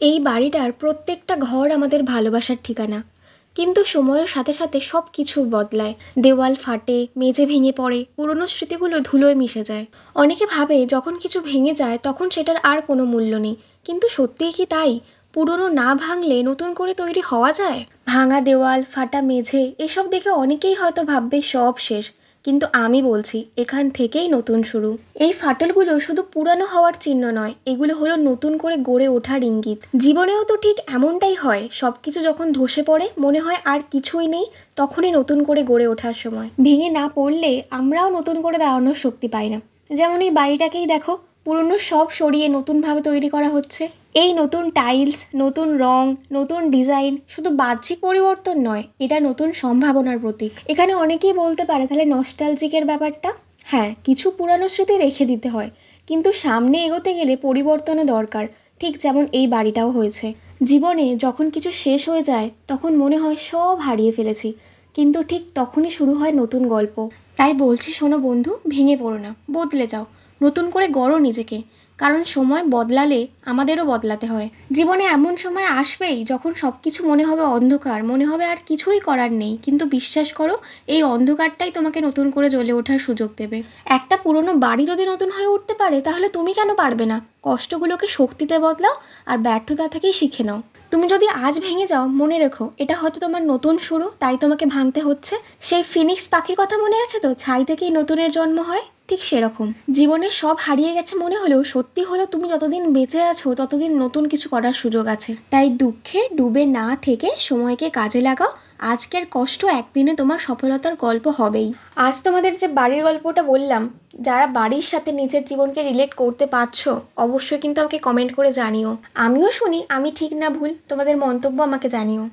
এই বাড়িটার প্রত্যেকটা ঘর আমাদের ভালোবাসার ঠিকানা, কিন্তু সময়ের সাথে সাথে সব কিছু বদলায়। দেওয়াল ফাটে, মেঝে ভেঙে পড়ে, পুরনো স্মৃতিগুলো ধুলোয় মিশে যায়। অনেকে ভাবে যখন কিছু ভেঙে যায় তখন সেটার আর কোনো মূল্য নেই, কিন্তু সত্যিই কি তাই? পুরনো না ভাঙলে নতুন করে তৈরি হওয়া যায়? ভাঙা দেওয়াল, ফাটা মেঝে এসব দেখে অনেকেই হয়তো ভাববে সব শেষ, কিন্তু আমি বলছি এখান থেকেই নতুন শুরু। এই ফাটলগুলো শুধু পুরানো হওয়ার চিহ্ন নয়, এগুলো হলো নতুন করে গড়ে ওঠার ইঙ্গিত। জীবনেও তো ঠিক এমনটাই হয়, সব কিছু যখন ধসে পড়ে মনে হয় আর কিছুই নেই, তখনই নতুন করে গড়ে ওঠার সময়। ভেঙে না পড়লে আমরাও নতুন করে দাঁড়ানোর শক্তি পাই না। যেমন এই বাড়িটাকেই দেখো, পুরনো সব সরিয়ে নতুনভাবে তৈরি করা হচ্ছে। এই নতুন টাইলস, নতুন রং, নতুন ডিজাইন শুধু বাহ্যিক পরিবর্তন নয়, এটা নতুন সম্ভাবনার প্রতীক। এখানে অনেকেই বলতে পারে তাহলে নস্টালজিকের ব্যাপারটা। হ্যাঁ, কিছু পুরানো স্মৃতি রেখে দিতে হয়, কিন্তু সামনে এগোতে গেলে পরিবর্তনও দরকার, ঠিক যেমন এই বাড়িটাও হয়েছে। জীবনে যখন কিছু শেষ হয়ে যায় তখন মনে হয় সব হারিয়ে ফেলেছি, কিন্তু ঠিক তখনই শুরু হয় নতুন গল্প। তাই বলছি, শোনো বন্ধু, ভেঙে পড়ো না, বদলে যাও, নতুন করে গড়ো নিজেকে। কারণ সময় বদলালে আমাদেরও বদলাতে হয়। জীবনে এমন সময় আসবেই যখন সব কিছু মনে হবে অন্ধকার, মনে হবে আর কিছুই করার নেই, কিন্তু বিশ্বাস করো, এই অন্ধকারটাই তোমাকে নতুন করে জ্বলে ওঠার সুযোগ দেবে। একটা পুরনো বাড়ি যদি নতুন হয়ে উঠতে পারে, তাহলে তুমি কেন পারবে না? কষ্টগুলোকে শক্তিতে বদলাও, আর ব্যর্থতা থেকেই শিখে নাও। তুমি যদি আজ ভেঙে যাও, মনে রেখো এটা হয়তো তোমার নতুন শুরু, তাই তোমাকে ভাঙতে হচ্ছে। সেই ফিনিক্স পাখির কথা মনে আছে তো, ছাই থেকেই নতুনের জন্ম হয়। ঠিক সেরকম জীবনে সব হারিয়ে গেছে মনে হলেও সত্যি হলো তুমি যতদিন বেঁচে আছো ততদিন নতুন কিছু করার সুযোগ আছে। তাই দুঃখে ডুবে না থেকে সময়কে কাজে লাগাও। আজকের কষ্ট একদিনে তোমার সফলতার গল্প হবেই। আজ তোমাদের যে বাড়ির গল্পটা বললাম, যারা বাড়ির সাথে নিজের জীবনকে রিলেট করতে পারছো, অবশ্যই কিন্তু আমাকে কমেন্ট করে জানিও। আমিও শুনি আমি ঠিক না ভুল, তোমাদের মন্তব্য আমাকে জানিও।